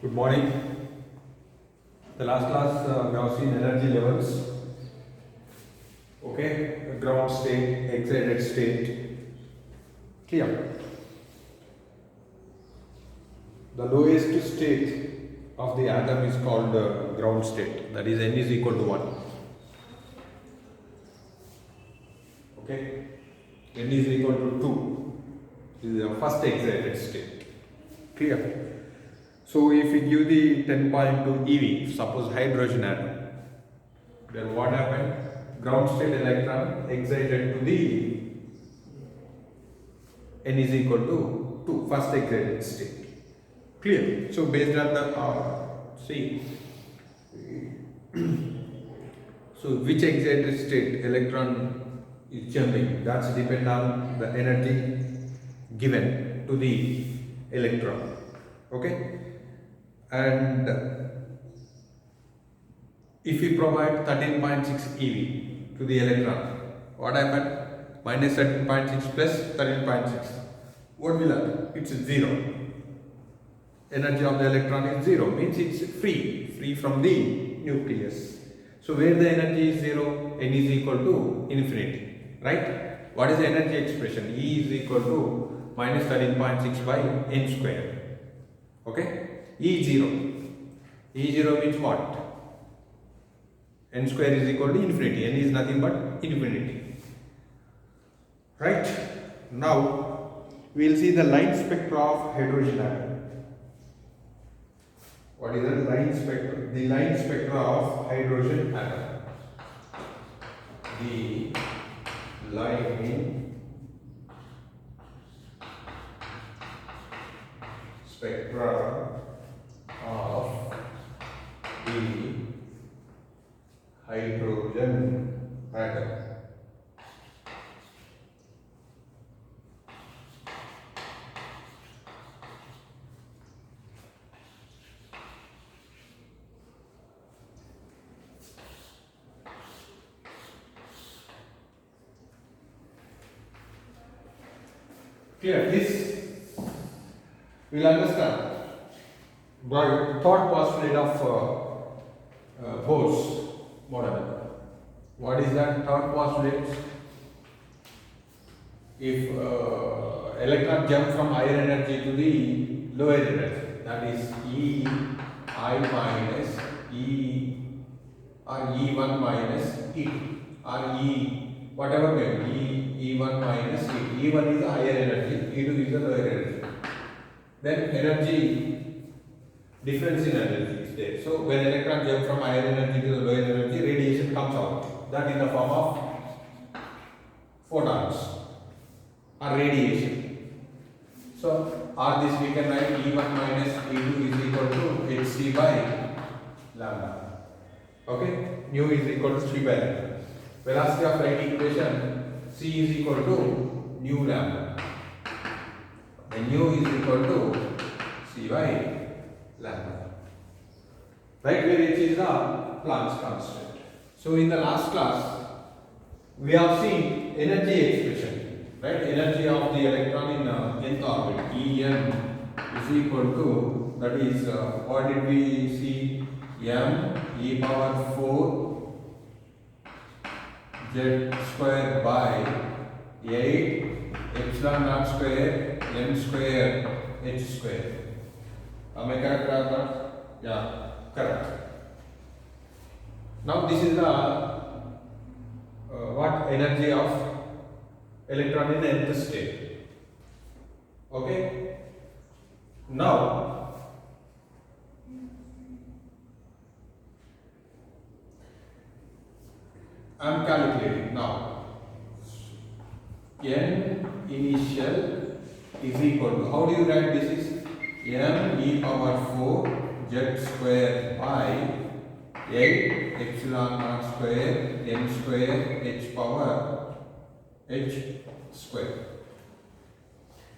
Good morning. The last class we have seen energy levels. Okay, ground state, excited state. Clear. The lowest state of the atom is called ground state. That is N is equal to 1. Okay, N is equal to 2. This is the first excited state. Clear. So if we give the 10.2 eV, suppose hydrogen atom, then what happened? Ground state electron excited to the N is equal to 2, first excited state. Clear? So based on the see, so which excited state electron is jumping, that's depend on the energy given to the electron. Okay, and if we provide 13.6 eV to the electron, what happened? Minus 13.6 plus 13.6, what will happen? It's 0. Energy of the electron is 0, means it's free from the nucleus. So where the energy is 0, N is equal to infinity, right? What is the energy expression? E is equal to minus 13.6 by N square. Okay, E0 means what? N square is equal to infinity. N is nothing but infinity, right? Now we will see the line spectra of hydrogen atom. What is the line spectra? The line spectra of hydrogen atom. The line spectra of the hydrogen atom. Clear? This we'll understand by third postulate of Bohr's model. What is that third postulate? If electron jump from higher energy to the lower energy, that is E I minus E or E1 minus E2 or E whatever may be, E1 minus E2. E1 is the higher energy, E2 is the lower energy. Then energy difference in energy is there. So when electron jump from higher energy to the lower energy, radiation comes out. That in the form of photons or radiation. So or this we can write E1 minus E2 is equal to hc by lambda. Okay, nu is equal to 3 by lambda. Velocity of light equation, c is equal to nu lambda. And nu is equal to c by lambda. Right, where h is the Planck's constant. So in the last class we have seen energy expression, right? Energy of the electron in nth orbit, En is equal to, that is what did we see? M e power 4 z square by 8 epsilon naught square n square h square. Am I correct or not? Yeah, correct. Now this is the what energy of electron in nth state. Okay. Now I am calculating now. N initial is equal to, how do you write this is m e power 4 z square by 8 epsilon naught square n square h power h square.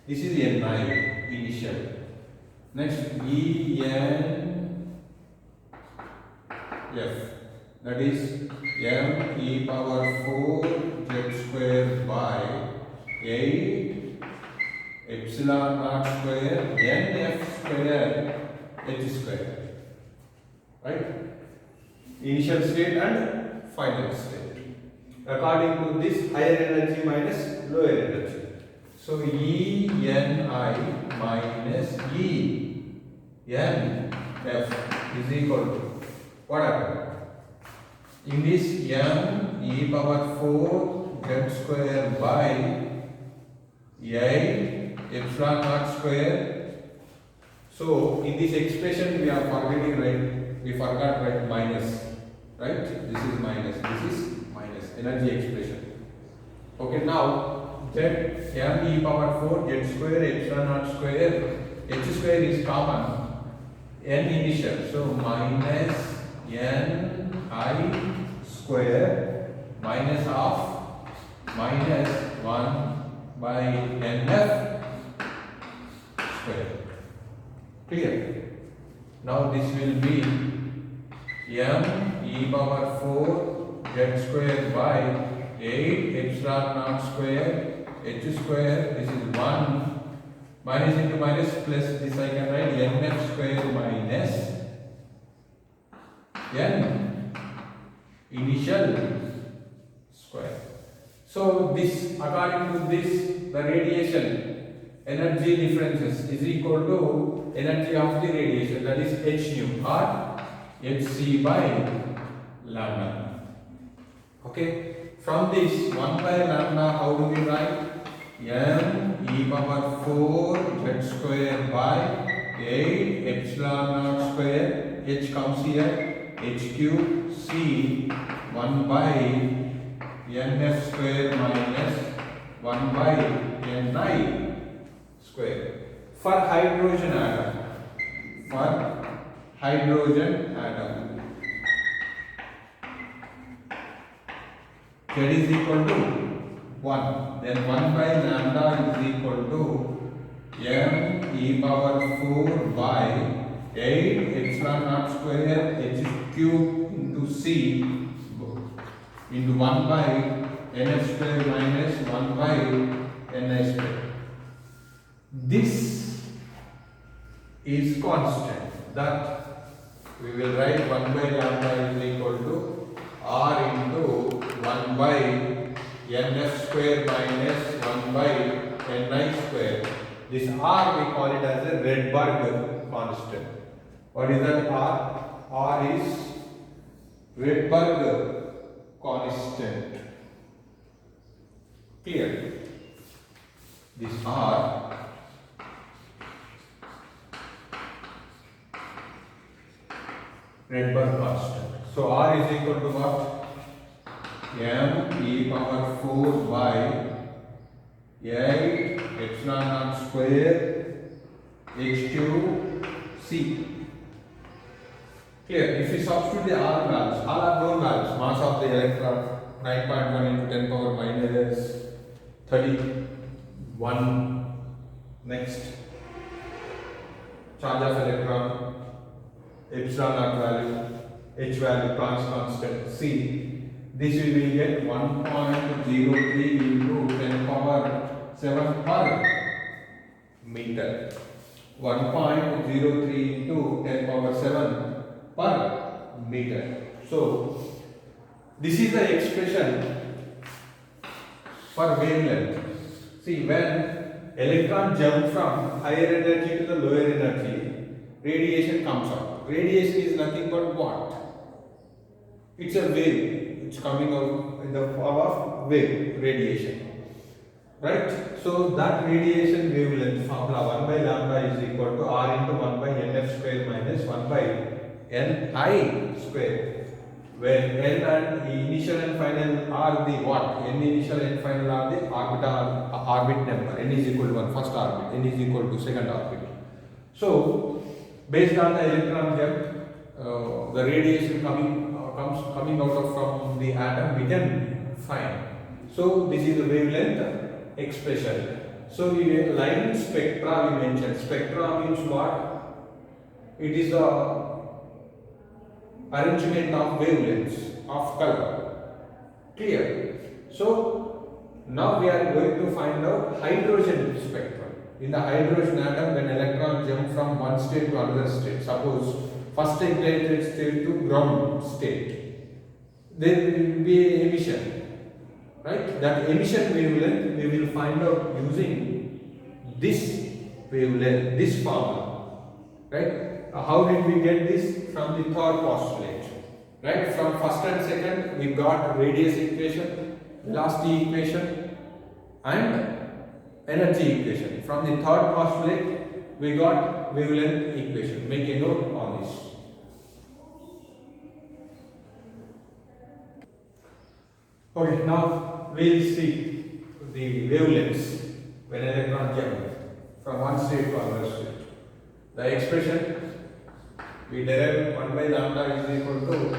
This is n9 initial. Next E n f, that is m e power 4 z square by 8 epsilon naught square n f square h square, right? Initial state and final state. According to this, higher energy minus lower energy. So E n I minus E n f is equal to what happened? In this m e power 4 z square by 8 epsilon naught square. So in this expression we are forgetting, right? We forgot, right? Minus, right? This is minus. This is minus energy expression. Okay, now z m e power 4 z square epsilon naught square, h square is common, n initial, so minus n I square minus of minus 1 by n f square. Clear? Now this will be m e power 4 z square by 8 epsilon naught square h square, this is 1, minus into minus plus, this I can write n f square minus n initial square. So this, according to this, the radiation energy differences is equal to energy of the radiation, that is h nu or hc by lambda. Okay, from this 1 by lambda, how do we write? m e power 4 z square by 8 epsilon naught square, h comes here, h cube c 1 by n f square minus 1 by n I square. For hydrogen atom, z is equal to 1, then 1 by lambda is equal to m e power 4 by 8 epsilon naught square h cube into c into 1 by n square minus 1 by n square. This is constant, that we will write 1 by lambda is equal to r into 1 by nf square minus 1 by ni square. This r we call it as a Rydberg constant. What is that r? R is Rydberg constant. Clear? This r Rydberg constant. So r is equal to what? M e power 4 by 8 epsilon naught square h cube c. Clear? If we substitute the r values, all are known values. Mass of the electron 9.1 into 10 power minus 31. Next, charge of electron, epsilon naught value, h value, Planck's constant, c. This we will get 1.03 into 10 power 7 per meter. 1.03 into 10 power 7 per meter. So, this is the expression for wavelength. See, when electron jump from higher energy to the lower energy, radiation comes out. Radiation is nothing but what? It's a wave. It's coming out in the form of wave, radiation. Right? So that radiation wavelength formula 1 by lambda is equal to r into 1 by nf square minus 1 by ni square. Where n and initial and final are the what? N initial and final are the orbit number. N is equal to 1, first orbit. N is equal to second orbit. So based on the electron jump, the radiation coming out of from the atom we can find. So this is the wavelength expression. So we line spectra we mentioned. Spectra means what? It is the arrangement of wavelengths of color. Clear? So now we are going to find out hydrogen spectrum. in the hydrogen atom when electron jump from one state to another state. Suppose first ignited state to ground state, there will be emission, right? That emission wavelength we will find out using this wavelength, this formula, right? How did we get this? From the third postulate, right? From first and second we got radius equation, velocity equation and energy equation. From the third postulate we got wavelength equation. Make a note on this. Okay, now we will see the wavelengths when electron jump from one state to another state. The expression we derive 1 by lambda is equal to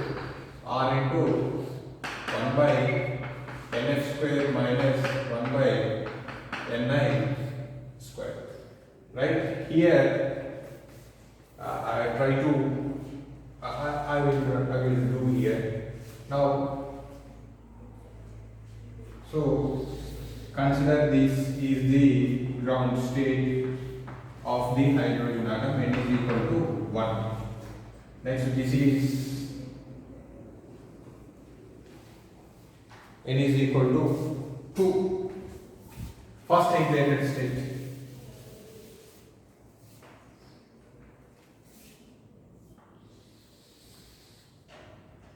r into 1 by nf square minus 1 by ni square. Right here, I try to I will do here now. So consider this is the ground state of the hydrogen atom. N is equal to 1. Next, this is N is equal to 2. First ignited state.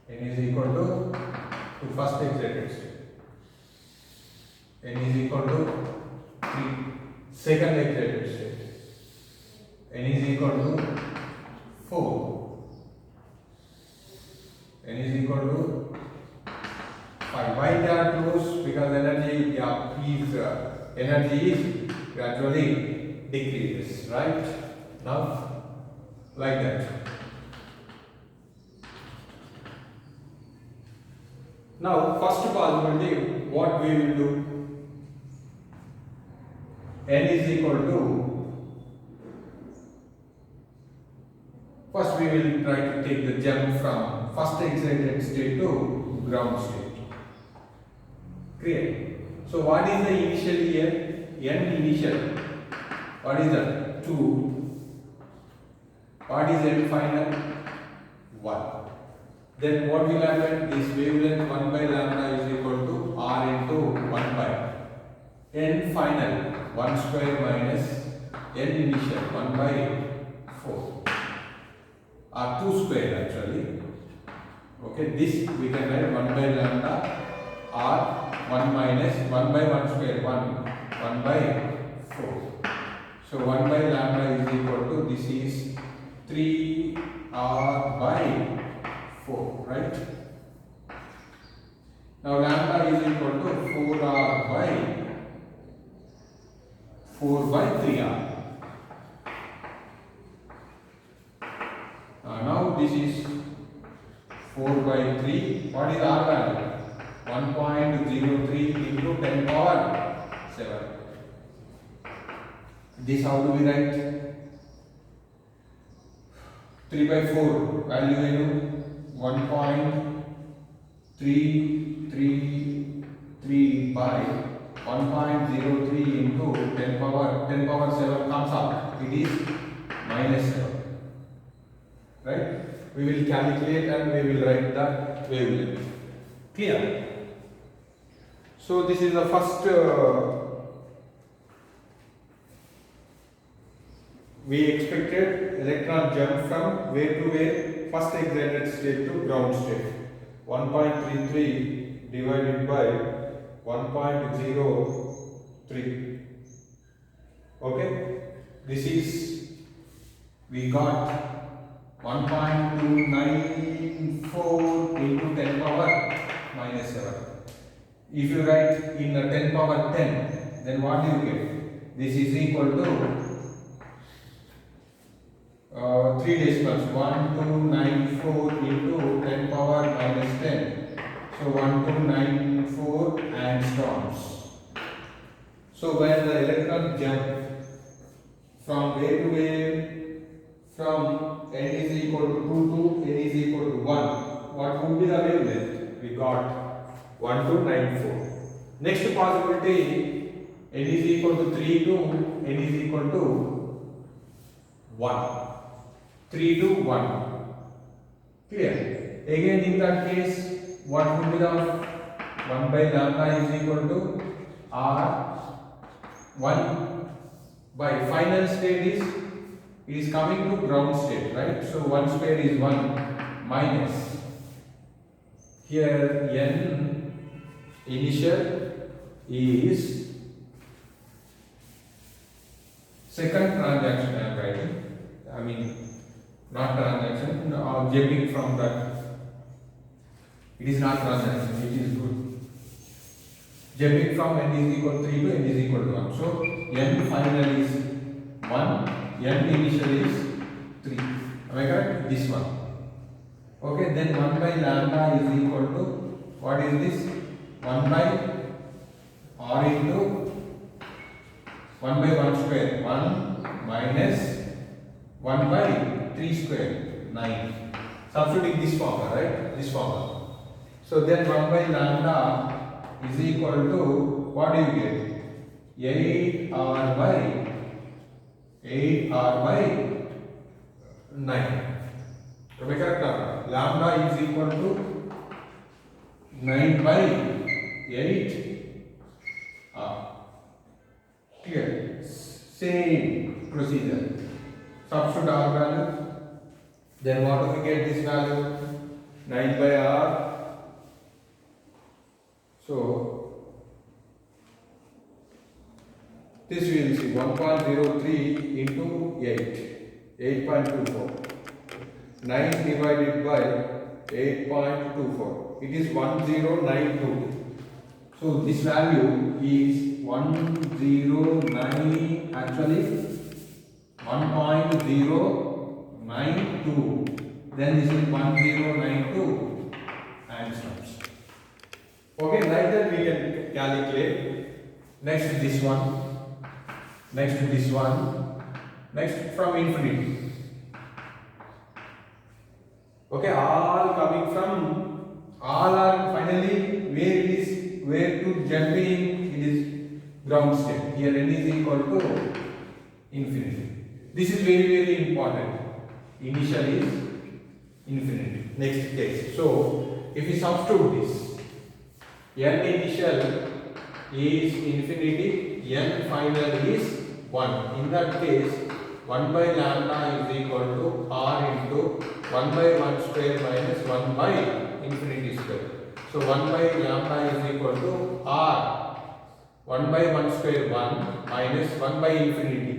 N is equal to first ignited state. N is equal to 3. Second ignited state. N is equal to 4. N is equal to 5. Why they are close? Because energy is gradually decreases, right? Now, like that. Now, first possibility, what we will do? N is equal to, first we will try to take the jump from first excited state to ground state. Clear? So what is the initial here? N initial. What is that? 2. What is N final? 1. Then what will happen? This wavelength 1 by lambda is equal to r into 1 by N final 1 square minus N initial 1 by 4 or 2 square actually. Okay, this we can write 1 by lambda r 1 minus 1 by 1 square 1 by 4. So 1 by lambda is equal to, this is 3 r by 4, right? Now lambda is equal to 4r by 4 by 3r. Now this is 4 by 3. What is r value? 1.03 into 10 power 7. This how do we write? 3 by 4 value 1.333 by 1.03 into 10 power 7 comes up. It is minus 7. Right? We will calculate and we will write the wavelength. Clear? So this is the first we expected electron jump from where to where? First excited state to ground state. 1.33 divided by 1.03. Okay? This is, we got 1.294 into 10 power minus 7. If you write in the 10 power 10, then what do you get? This is equal to 3 decimals, 1294 into 10 power minus 10. So 1294 angstroms. So when the electron jump from where to where? From n is equal to 2 to n is equal to 1. What would be the wavelength? We got 1294. Next possibility, n is equal to 3 to n n is equal to 1. 3 to 1. Clear? Again in that case, what would be the 1 by lambda is equal to r 1 by final state is it is coming to ground state, right? So 1 square is 1 minus here n initial is second transaction I am writing. I mean not transaction, jumping from that. It is not transaction, it is good. Jumping from n is equal to 3 to n is equal to 1. So n final is 1, n initial is 3. Am I correct? This one. Okay, then 1 by lambda is equal to, what is this? 1 by r into 1 by 1 square, 1 minus 1 by 3 square, 9. Substituting this formula, right? This formula. So then 1 by lambda is equal to, what do you get? 8r by 9. Am I correct now? Lambda is equal to 9 by 8 r. Clear? Same procedure. Substitute r value. Then what do we get this value? 9 by r. So this we will see 1.03 into 8, 8.24. 9 divided by 8.24. It is 1092. So this value is 109, actually 1.092. Then this is 1092 angstroms. Okay, like that we can calculate. Next this one. Next this one. Next from infinity. Okay, all coming from, all are finally where to jumping, it is ground state. Here n is equal to infinity. This is very important. Initial is infinity. Next case. So if we substitute this, n initial is infinity, n final is 1. In that case, 1 by lambda is equal to r into 1 by 1 square minus 1 by infinity square. So 1 by lambda is equal to r 1 by 1 square 1 minus 1 by infinity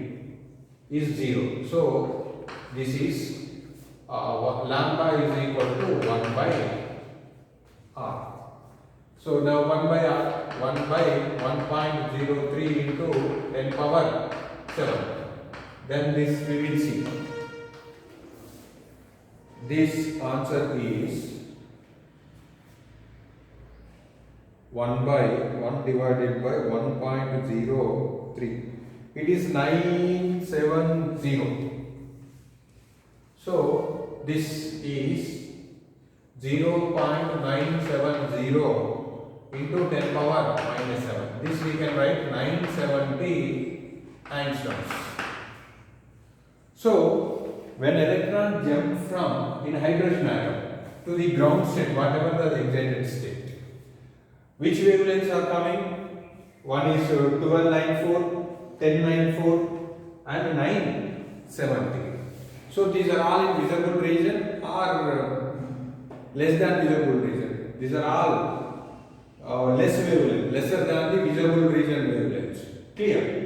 is 0. So this is lambda is equal to 1 by r. So now 1 by r, 1 by 1.03 into 10 power 7. Then this we will see. This answer is 1 by 1 divided by 1.03. It is 970. So this is 0.970 into 10 power minus 7. This we can write 970 angstroms. So when electron jump from in hydrogen atom to the ground state, whatever the excited state, which wavelengths are coming? One is 1294, 1094 and 970. So these are all in visible region or less than visible region. These are all less wavelength, lesser than the visible region wavelengths. Clear?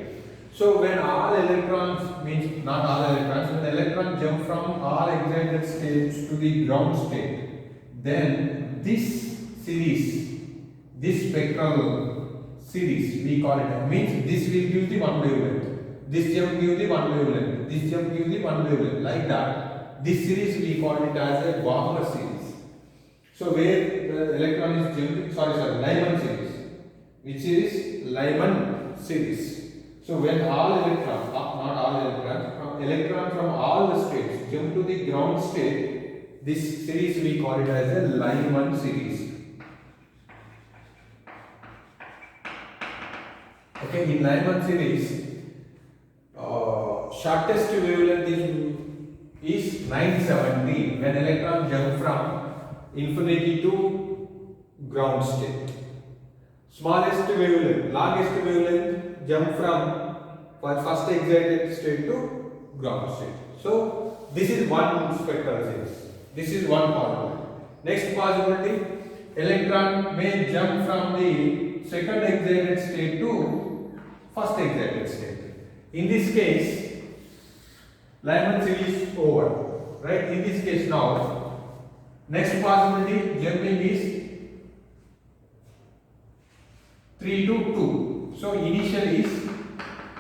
So when all electrons, means not all electrons, when electrons jump from all excited states to the ground state, then this series, this spectral series, we call it, means this will give the one wavelength, this jump give the one wavelength, this jump give the one wavelength, like that. This series we call it as a Wagner series. So where the electron is jumping, Lyman series. Which series? Lyman series. So when all electrons, not all electrons, electron from all the states jump to the ground state, this series we call it as a Lyman series. Okay, in Lyman series, shortest wavelength is 970 when electron jump from infinity to ground state. Smallest wavelength, longest wavelength jump from first excited state to ground state. So this is one spectral series. This is one possibility. Next possibility, electron may jump from the second excited state to first excited state. In this case, Lyman series is over, right? In this case now, next possibility jumping is 3 to 2. So initial is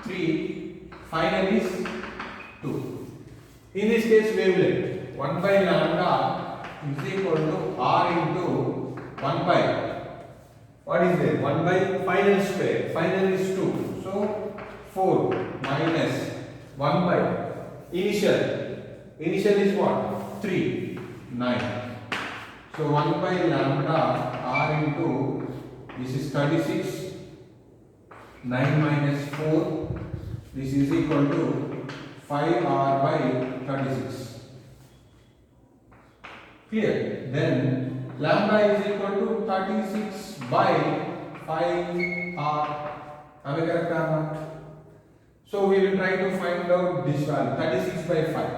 3, final is 2. In this case, wavelength 1 by lambda is equal to r into 1 by, what is there? 1 by final square. Final is 2. So 4 minus 1 by initial. Initial is what? 3, 9. So 1 by lambda r into, this is 36, 9 minus 4, this is equal to 5r by 36. Clear? Then lambda is equal to 36 by 5r. Am I correct or not? So we will try to find out this value, 36 by 5.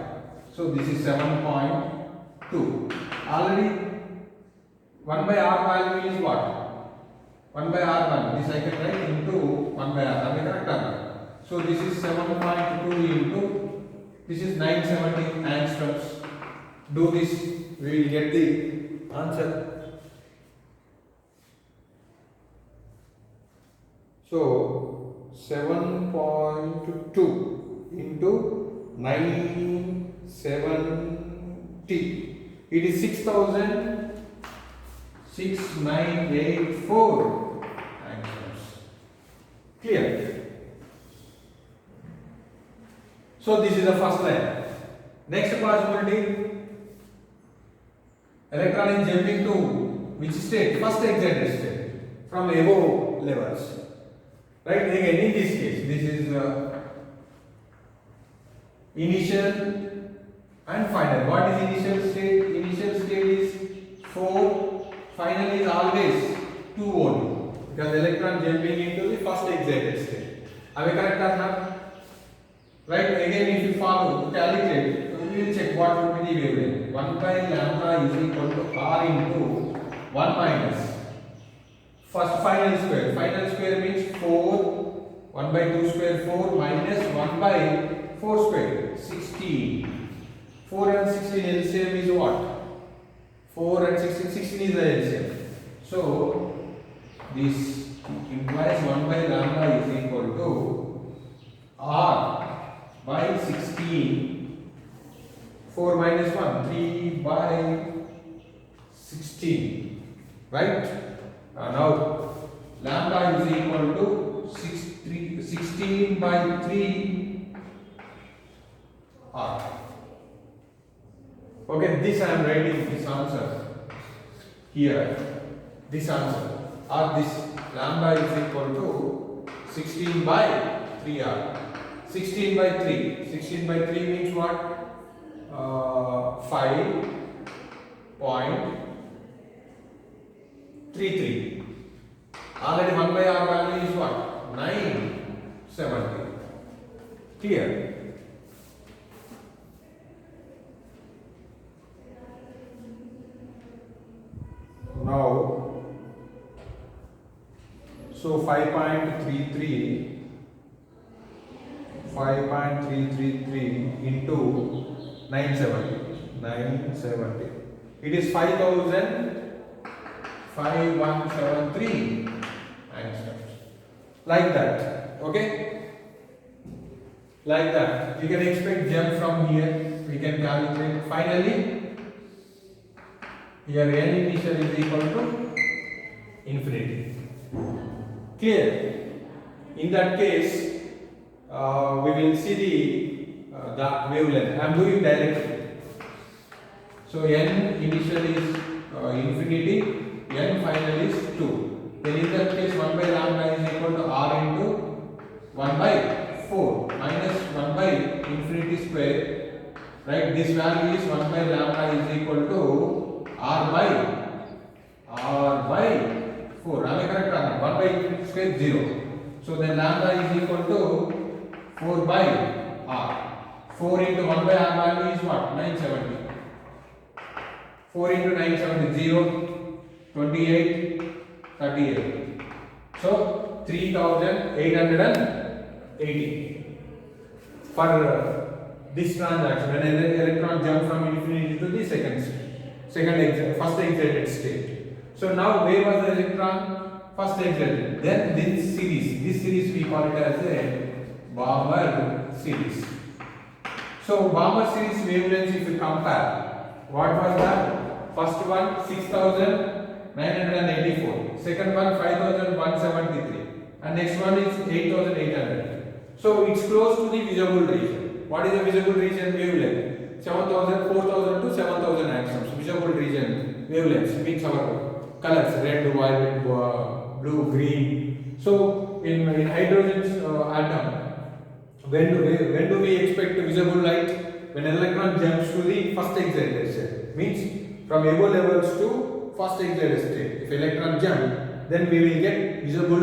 So this is 7.2. Already 1 by r value is what? 1 by r1. This I can write into 1 by r. Am I correct or not? So this is 7.2 into, this is 970 angstroms. Do this, we will get the answer. So 7.2 into 970. It is 6,6984 angstroms. Clear? So this is the first line. Next possibility, electron is jumping to which state? First excited state from above levels. Right? Again, in this case, this is initial and final. What is initial state? Initial state is 4. Final is always 2 only, because electron jumping into the first excited state. Am I correct or not? Right? Again, if you follow, calculate, we will check what would be the wavelength. 1 by lambda is equal to r into 1 minus first final square. Final square means 4. 1 by 2 square 4 minus 1 by 4 square 16. 4 and 16 LCM is what? 4 and 16, 16 is the LCM. So this implies 1 by lambda is equal to r by 16. 4 minus 1, 3 by 16. Right? Now lambda is equal to 16 by 3 r. Okay, this I am writing this answer here. This answer, or this lambda is equal to 16 by 3r. 16 by 3. 16 by 3 means what? 5.33. Already 1 by r value is what? 970. Clear? Now, so 5.333 into 970. It is 5,5173 angstroms. Like that. Okay? Like that. You can expect jump from here. We can calculate. Finally, here n initial is equal to infinity. Clear? In that case, we will see the wavelength. I am doing directly. So n initial is infinity, n final is 2. Then in that case 1 by lambda is equal to r into 1 by 4. 4 minus 1 by infinity square, right? This value is 1 by lambda is equal to r by 4. Am I correct or not? 1 by infinity square 0. So then lambda is equal to 4 by r. 4 into 1 by r value is what? 970. 4 into 970, 0, 28, 38. So 3880 for this transaction when an electron jump from infinity to the first excited state. So now where was the electron? First excited. Then this series we call it as a Balmer series. So Balmer series wavelengths, if you compare, what was that? First one 6984, second one 5173, and next one is 8800. So it's close to the visible region. What is the visible region wavelength? 7000, 4000 to 7000 angstroms. Visible region wavelengths means our colors: red, violet, blue, green. So in hydrogen atom, when do we expect visible light? When electron jumps to the first excited state, means from above levels to first excited state. If electron jump, then we will get visible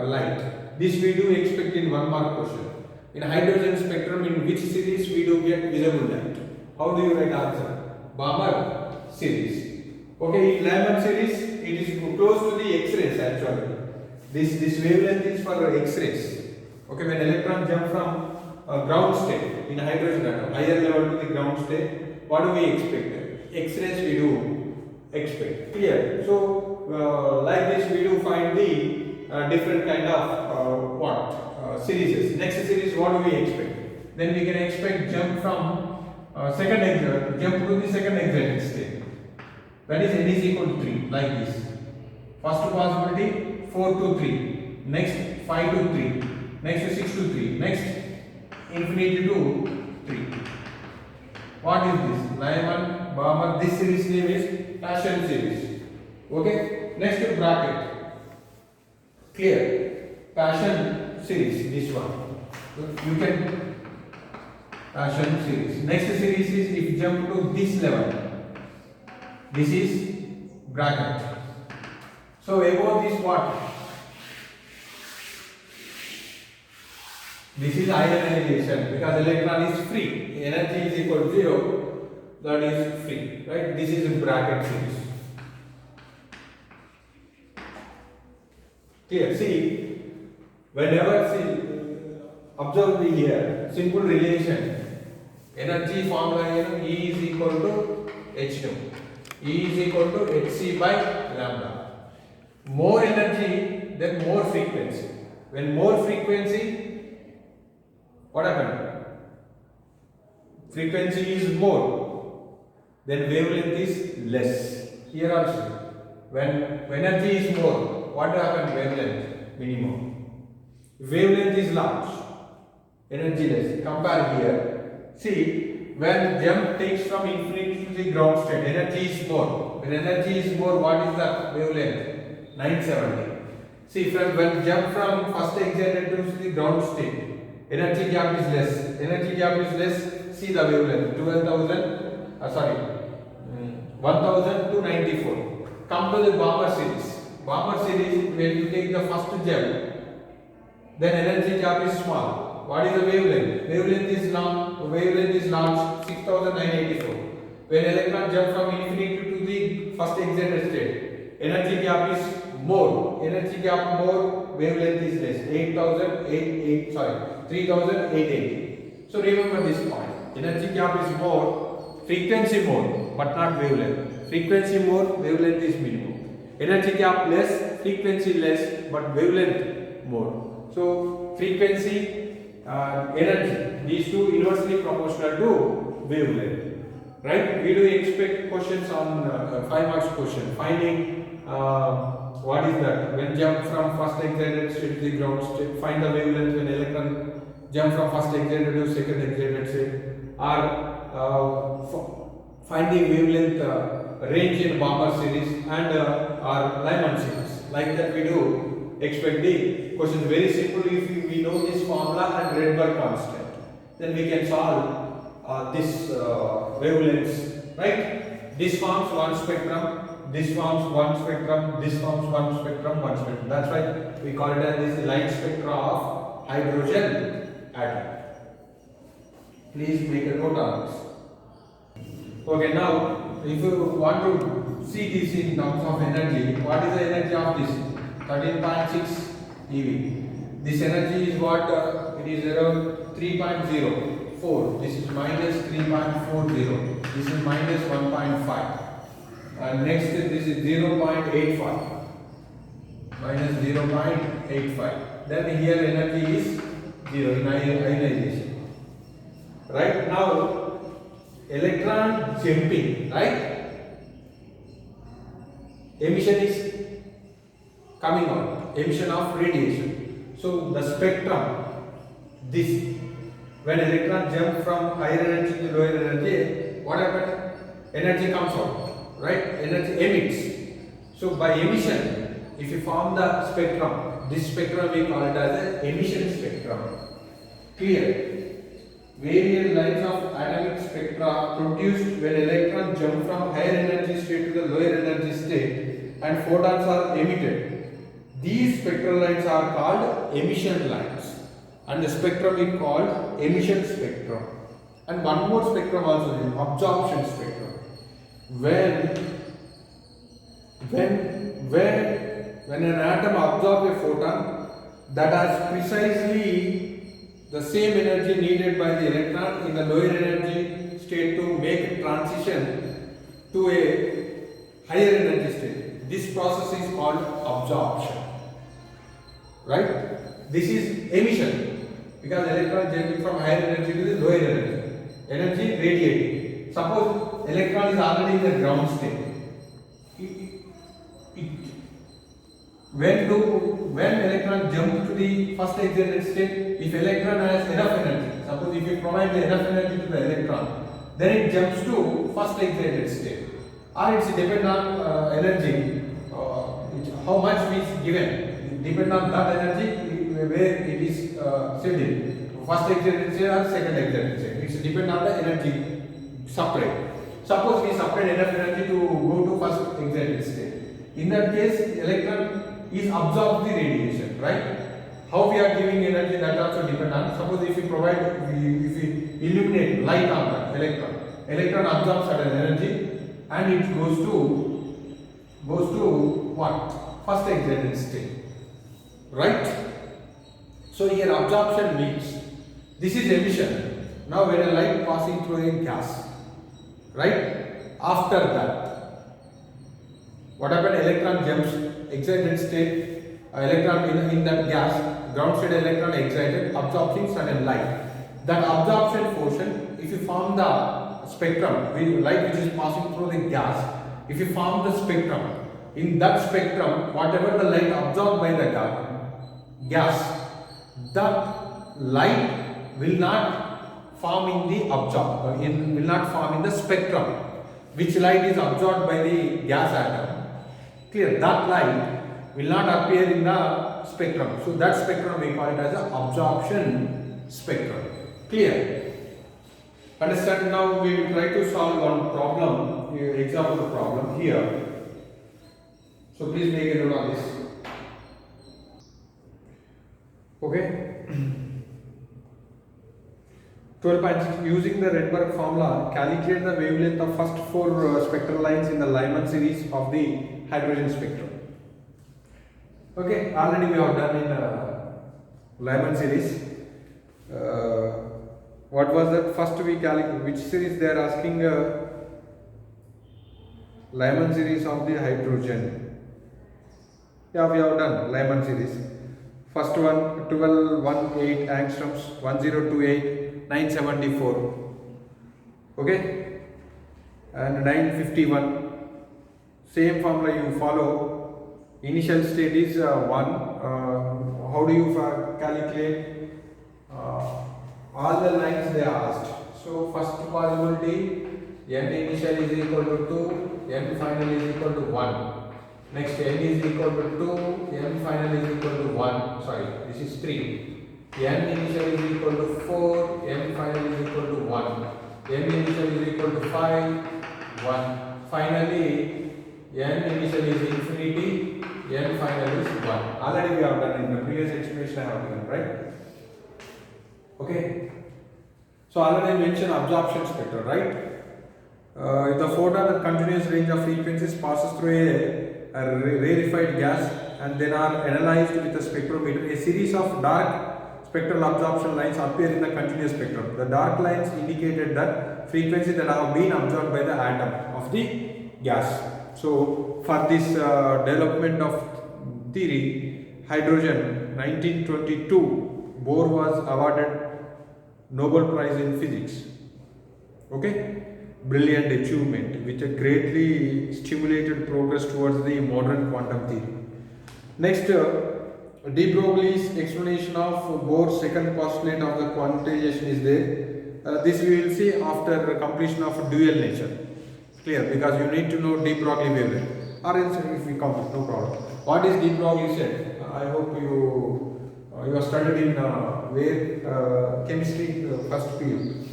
light. This we do expect in 1 mark question. In hydrogen spectrum, in which series we do get visible light? How do you write answer? Balmer series. Okay, in Lyman series, it is close to the X-rays actually. This wavelength is for X-rays. Okay, when electron jump from ground state in hydrogen atom, higher level to the ground state, what do we expect? X-rays we do expect. Clear? So like this we do find the different kind of series. Next series, what do we expect? Then we can expect jump from jump to the second excited state. That is n is equal to 3, like this. First possibility 4 to 3, next 5 to 3, next 6 to 3, next infinity to 3. What is this? Lyman, Balmer. This series name is Paschen series. Okay. Next bracket. Clear? Paschen series. This one. You can Paschen series. Next series is if you jump to this level. This is bracket. So above this what? This is ionization because electron is free. Energy is equal to 0. That is free, right? This is a bracket series. Clear? See, whenever observe here, simple relation. Energy formula E is equal to H nu. E is equal to Hc by lambda. More energy, then more frequency. When more frequency, what happened? Frequency is more, then wavelength is less. Here also, when energy is more, what happened? Wavelength minimum. Wavelength is large, energy less. Compare here. See, when jump takes from infinity to the ground state, energy is more. When energy is more, what is the wavelength? 970. See, when jump from first excited to the ground state, energy gap is less. Energy gap is less. See the wavelength 1000 to 94. Come to the Balmer series. Balmer series, when you take the first jump, then energy gap is small. What is the wavelength? Wavelength is large 6984. When electron jump from infinity to the first excited state, energy gap is more. Energy gap more, wavelength is less. 3880. So remember this point. Energy gap is more, frequency more, but not wavelength. Frequency more, wavelength is minimum. Energy gap less, frequency less, but wavelength more. So frequency, energy, these two inversely proportional to wavelength. Right? We do expect questions on 5 marks question. Finding what is that? When jump from first excited state to the ground state, find the wavelength when electron jump from first excited to second excited state, or finding wavelength range in Balmer series and our Lyman series. Like that we do expect the question. Very simple. If we know this formula and Rydberg constant, then we can solve this wavelengths, right? This forms one spectrum, this forms one spectrum, this forms one spectrum, one spectrum. That's why we call it as this light spectra of hydrogen atom. Please make a note on this. Okay, now if you want to see this in terms of energy, what is the energy of this? 13.6 eV. This energy is what? It is around 3.04. This is minus 3.40. This is minus 1.5. And next this is 0.85. Minus 0.85. Then here energy is 0 in ionization. Right now, electron jumping, right? Emission is coming out, emission of radiation. So the spectrum, this, when electron jump from higher energy to lower energy, what happens? Energy comes out, right? Energy emits. So by emission, if you form the spectrum, this spectrum we call it as an emission spectrum. Clear? Various lines of atomic spectra produced when electrons jump from higher energy state to the lower energy state and photons are emitted. These spectral lines are called emission lines, and the spectrum is called emission spectrum. And one more spectrum also is absorption spectrum. When an atom absorbs a photon, that has precisely the same energy needed by the electron in the lower energy state to make a transition to a higher energy state. This process is called absorption. Right? This is emission because electron jumping from higher energy to the lower energy. Energy radiating. Suppose electron is already in the ground state. When electron jump to the first excited state, if electron has enough energy, suppose if you provide enough energy to the electron, then it jumps to first excited state. Or it's depend on energy, how much is given, depend on that energy where it is scheduled. First excited state or second excited state. It's depend on the energy supplied. Suppose we supplied enough energy to go to first excited state. In that case, electron is absorb the radiation, right? How we are giving energy, that also depend on. Suppose if we provide, if we illuminate light on the electron absorbs certain energy and it goes to what? First excited state, right? So here absorption means this is emission. Now when a light passing through a gas, right? After that, what happened? Electron jumps excited state, electron in that gas, ground state electron excited, absorbing certain light. That absorption portion, if you form the spectrum, light which is passing through the gas, if you form the spectrum, in that spectrum, whatever the light absorbed by the gas, that light will not form in the will not form in the spectrum. Which light is absorbed by the gas atom? Clear, that light will not appear in the spectrum. So that spectrum we call it as an absorption spectrum. Clear? Understand? Now we will try to solve one problem, example problem here. So please make a note on this. Okay. 12.6. Using the Rydberg formula, calculate the wavelength of first four spectral lines in the Lyman series of the hydrogen spectrum. Okay, already we have done in Lyman series. What was that? First we calculate which series they are asking. Lyman series of the hydrogen. Yeah, we have done Lyman series. First one 1218 angstroms, 1028, 974. Okay, and 951. Same formula you follow. Initial state is 1. How do you calculate? All the lines they asked. So first possibility, n initial is equal to 2, n final is equal to 1. Next n is equal to 2, n final is equal to 1, sorry, this is 3. N initial is equal to 4, n final is equal to 1. N initial is equal to 5, 1. Finally, n initial is infinity, n final is 1. Already we have done in the previous explanation I have given, right? Okay. So already I mentioned absorption spectrum, right? If the photon at continuous range of frequencies passes through a rarefied gas and then are analyzed with a spectrometer, a series of dark spectral absorption lines appear in the continuous spectrum. The dark lines indicated that frequencies that have been absorbed by the atom of the gas. So for this development of theory, hydrogen, 1922, Bohr was awarded Nobel Prize in Physics. Okay, brilliant achievement which greatly stimulated progress towards the modern quantum theory. Next, de Broglie's explanation of Bohr's second postulate of the quantization is there. This we will see after completion of dual nature. Clear, because you need to know de Broglie wavelength. Or else if we come, no problem. What is de Broglie said? I hope you have studied in chemistry first period.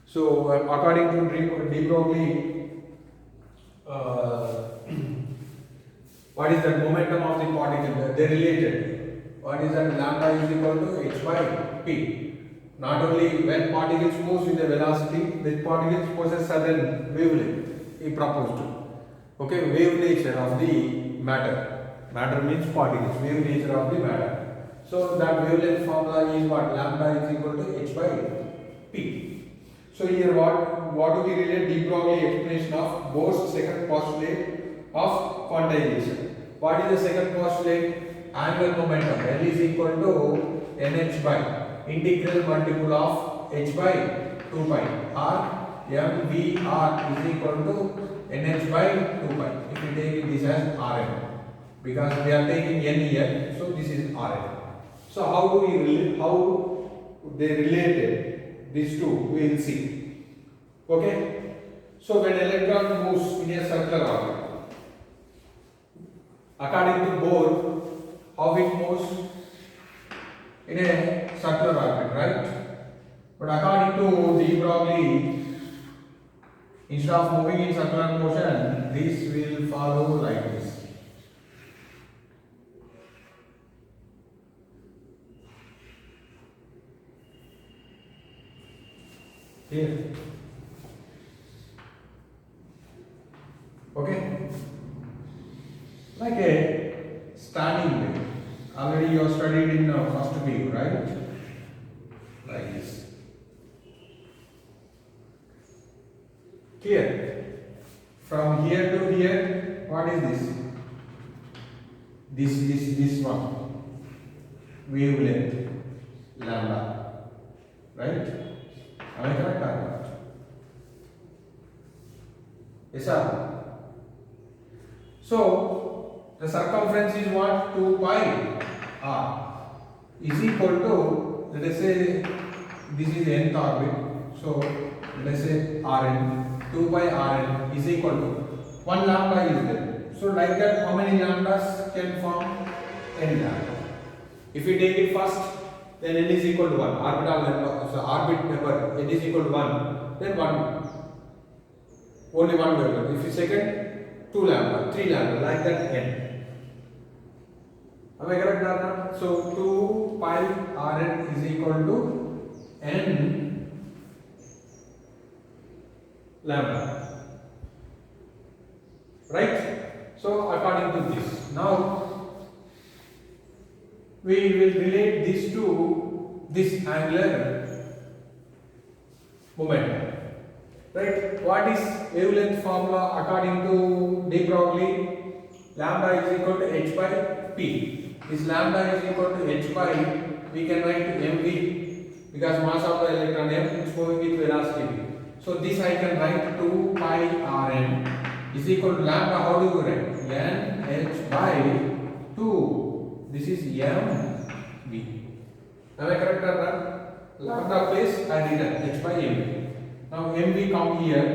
So according to de Broglie, what is the momentum of the particle? They related. What is that? Lambda is equal to h by p. Not only when particles move with the velocity, the particles possess certain wavelength. He proposed. Okay, wave nature of the matter. Matter means particles. Wave nature of the matter. So that wavelength formula is what? Lambda is equal to h by p. So here what do we relate? De Broglie explanation of Bohr's second postulate of quantization. What is the second postulate? Angular momentum L is equal to nh by integral multiple of h by 2 pi or mvr is equal to nh by 2 pi. If you take this as Rn, because we are taking n here, so this is Rn. So how do we relate? How they related these two? We will see. Okay. So when electron moves in a circular orbit, according to Bohr, how it moves in a circular orbit, right? But according to de Broglie, instead of moving in circular motion, this will follow like this. Here. Okay? Like a standing wave. Already you have studied in first view, right? Like this. Clear? From here to here, what is this? This one. Wavelength. Lambda. Right? Am I correct or not? Yes, sir. So the circumference is what? 2 pi r is equal to, let us say this is nth orbit. So let us say Rn, 2 pi Rn is equal to 1 lambda is there. So like that, how many lambdas can form? N lambda. If we take it first, then n is equal to 1. Orbital number, so orbit number n is equal to 1. Then 1, only one wavelength. If you second, 2 lambda, 3 lambda, like that n. Am I correct or not? So 2 pi Rn is equal to n lambda. Right? So according to this, now we will relate this to this angular momentum. Right? What is wavelength formula according to de Broglie? Lambda is equal to h by p. This lambda is equal to h by, we can write mv, because mass of the electron m is moving with velocity v. So this I can write 2 pi Rn is equal to lambda. How do you write? N h by 2. This is mv. Am I correct or not? Lambda place I written h by mv. Now mv come here,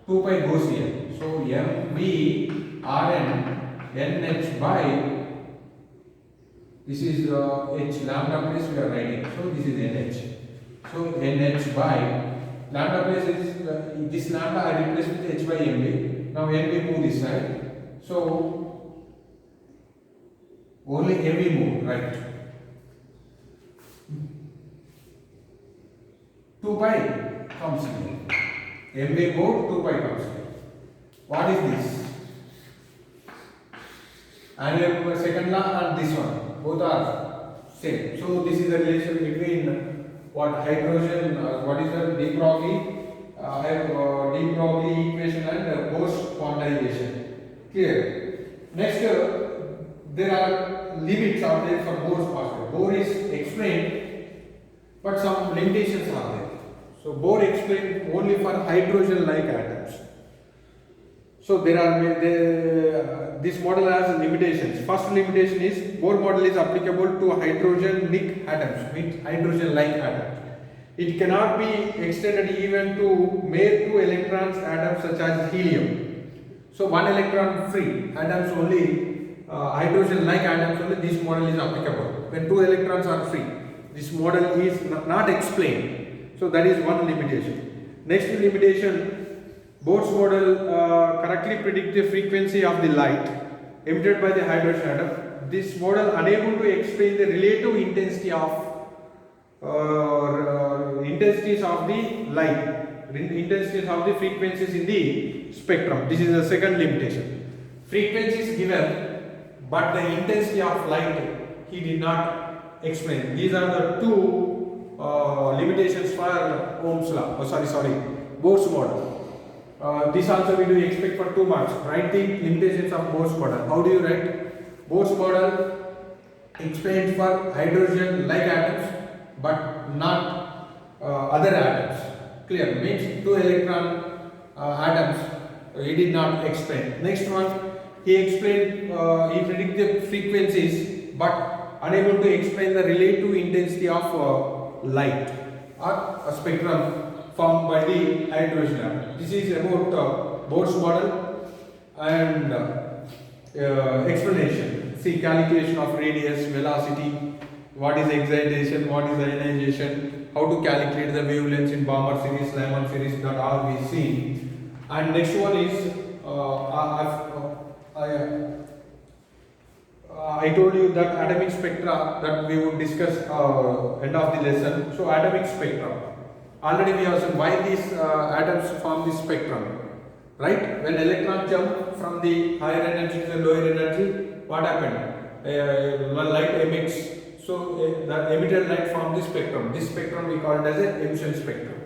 2 pi goes here. So MVRN NH by, this is H lambda place we are writing. So this is NH. So NH by lambda place is this lambda I replace with H by MV. Now MV move this side. So only MV move, right? 2 pi comes here. MV move 2 pi comes here. What is this? And second law and this one, both are same. So this is the relation between what hydrogen, what is the de Broglie, de Broglie equation and Bose quantization. Clear. Next, there are limits are there for Bohr's postulate. Bohr is explained, but some limitations are there. So Bohr explained only for hydrogen-like atoms. So there are this model has limitations. First limitation is Bohr model is applicable to hydrogenic atoms, means hydrogen-like atoms. It cannot be extended even to mere 2 electrons atoms such as helium. So 1 electron free atoms only, hydrogen-like atoms only, this model is applicable. When 2 electrons are free, this model is not explained. So that is one limitation. Next limitation, Bohr's model correctly predicts the frequency of the light emitted by the hydrogen atom. This model unable to explain the relative intensity of intensities of the light, intensities of the frequencies in the spectrum. This is the second limitation. Frequency is given, but the intensity of light he did not explain. These are the two limitations for Ohm's law. Bohr's model. This also we do expect for 2 marks. Write the limitations of Bohr's model. How do you write? Bohr's model explains for hydrogen-like atoms, but not other atoms. Clear? Means 2 electron atoms he did not explain. Next one, he explained, he predicted the frequencies, but unable to explain the relative intensity of light or a spectrum formed by the hydrogen atom. This is about Bohr's model and explanation. See, calculation of radius, velocity, what is excitation, what is ionization, how to calculate the wavelengths in Balmer series, Lyman series, that all we see. And next one is I told you that atomic spectra that we would discuss end of the lesson. So atomic spectra. Already we have seen why these atoms form this spectrum, right? When electron jump from the higher energy to the lower energy, what happened? When light emits, so the emitted light forms the spectrum. This spectrum we call it as a emission spectrum.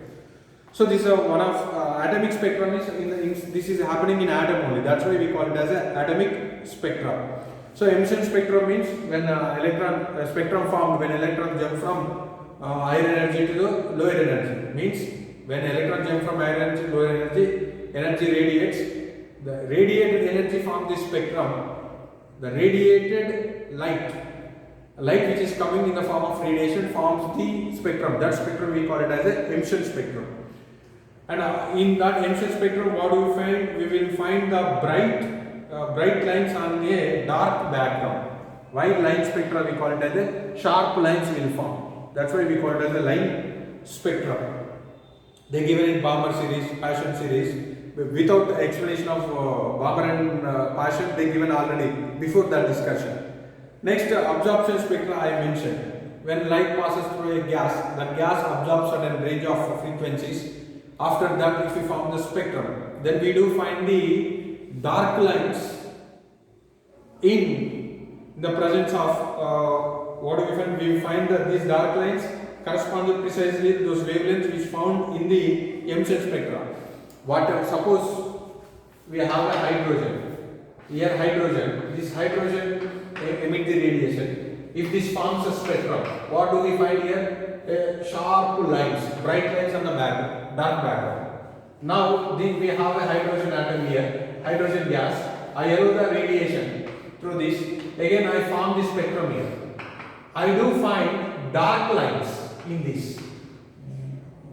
So this is one of atomic spectrum is this is happening in atom only. That's why we call it as a atomic spectrum. So emission spectrum means when electron spectrum formed when electron jump from higher energy to the lower energy. Means when electron jump from higher energy to lower energy radiates. The radiated energy forms this spectrum. The radiated light which is coming in the form of radiation forms the spectrum. That spectrum we call it as a emission spectrum. And in that emission spectrum, what do we find? We will find the bright lines on a dark background. White line spectra we call it as a sharp lines will form. That's why we call it as a line spectrum. They given in Balmer series, Paschen series. Without the explanation of Balmer and Paschen, they given already before that discussion. Next, absorption spectra I mentioned. When light passes through a gas, that gas absorbs certain range of frequencies. After that, if we form the spectrum, then we do find the dark lines in the presence of what do we find? We find that these dark lines correspond to precisely those wavelengths which found in the emission spectra. Suppose we have a hydrogen. Here hydrogen. This hydrogen emit the radiation. If this forms a spectrum, what do we find here? Sharp lines, bright lines on the dark background. Now we have a hydrogen atom here, hydrogen gas. I allow the radiation through this. Again I form this spectrum here. I do find dark lines in this.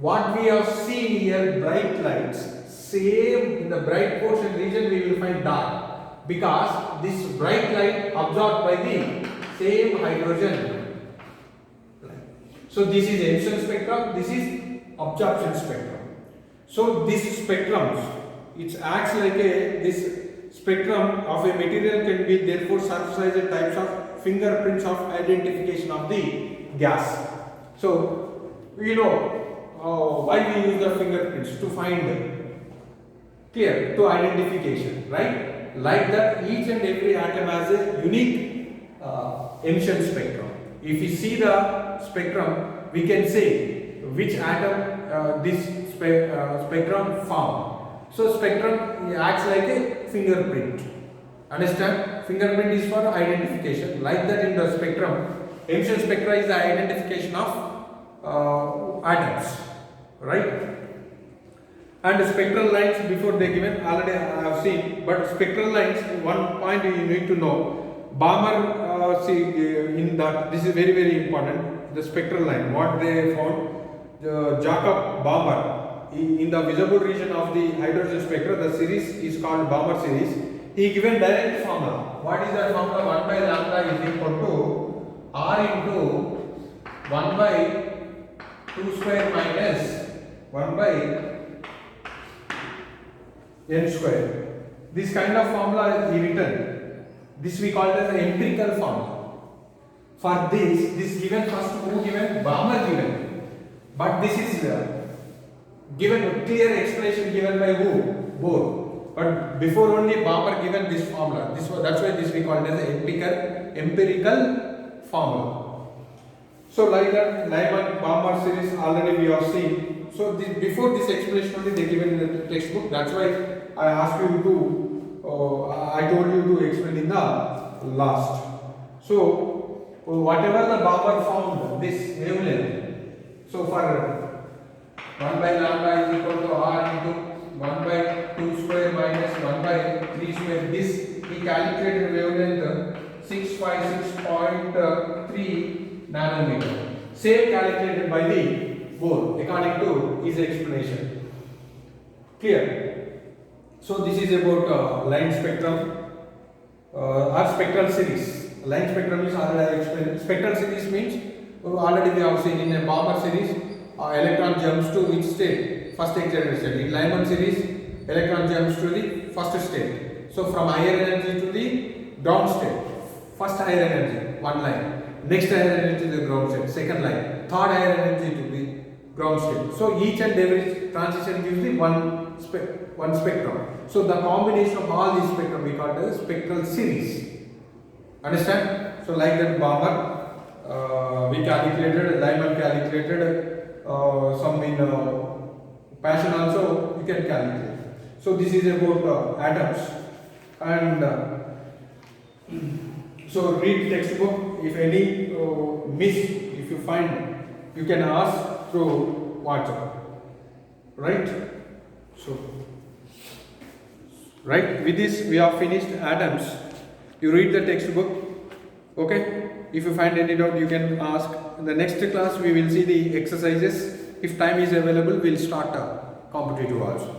What we have seen here, bright lights. same in the bright portion region we will find dark, because this bright light absorbed by the same hydrogen. So this is emission spectrum, this is absorption spectrum. So this spectrum, it acts like this spectrum of a material can be therefore synthesized types of fingerprints of identification of the gas. So you know why we use the fingerprints to find clear to identification, right? Like that, each and every atom has a unique emission spectrum. If you see the spectrum, we can say which atom this spectrum formed. So spectrum acts like a fingerprint. Understand? Fingerprint is for identification. Like that in the spectrum, emission spectra is the identification of atoms, right? And the spectral lines before they given already I have seen, but spectral lines, one point you need to know. Balmer see in that, this is very very important. The spectral line, what they found, Jacob Balmer in the visible region of the hydrogen spectra, the series is called Balmer series. He given direct formula. What is that formula? 1 by lambda is equal to R into 1 by 2 square minus 1 by n square. This kind of formula is written. This we call it as an empirical formula. For this given first, who given? Balmer given. But this is given a clear explanation given by who? Both. But before only Balmer given this formula. That's why this we call it as an empirical formula. So like that, Lyman-Balmer series already we have seen. So before this explanation only they given in the textbook. That's why I asked you to. I told you to explain in the last. So whatever the Balmer found, this wavelength. So for 1 by lambda is equal to R into 1 by 2 square minus 1 by 3 square. This he calculated wavelength 656.3 nanometer. Same calculated by the Bohr according to his explanation. Clear? So this is about line spectrum or spectral series. Line spectrum is already I explained. Spectral series means already we have seen in a Balmer series, electron jumps to which state? First excited state. In Lyman series, electron jumps to the first state. So from higher energy to the ground state. First higher energy, one line. Next higher energy to the ground state, second line. Third higher energy to the ground state. So each and every transition gives the one spectrum. So the combination of all these spectrum we call it as spectral series. Understand? So like that Balmer we calculated, Lyman calculated, some in Paschen also you can calculate. So this is about atoms, and so read textbook. If any miss, if you find, you can ask through WhatsApp, right? So right, with this we have finished atoms. You read the textbook, okay? If you find any doubt, you can ask. In the next class we will see the exercises. If time is available, we'll start competitive also.